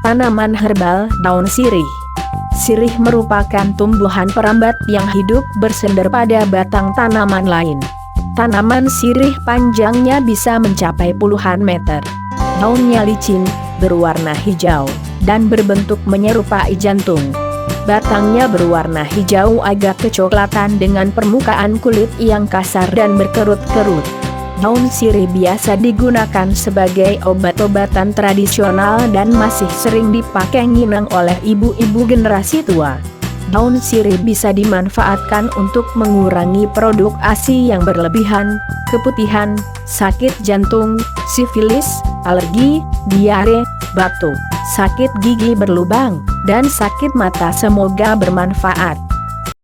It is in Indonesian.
Tanaman herbal daun sirih. Sirih merupakan tumbuhan perambat yang hidup bersender pada batang tanaman lain. Tanaman sirih panjangnya bisa mencapai puluhan meter. Daunnya licin, berwarna hijau, dan berbentuk menyerupai jantung. Batangnya berwarna hijau agak kecoklatan dengan permukaan kulit yang kasar dan berkerut-kerut. Daun sirih biasa digunakan sebagai obat-obatan tradisional dan masih sering dipakai nginang oleh ibu-ibu generasi tua. Daun sirih bisa dimanfaatkan untuk mengurangi produk ASI yang berlebihan, keputihan, sakit jantung, sifilis, alergi, diare, batuk, sakit gigi berlubang, dan sakit mata. Semoga bermanfaat.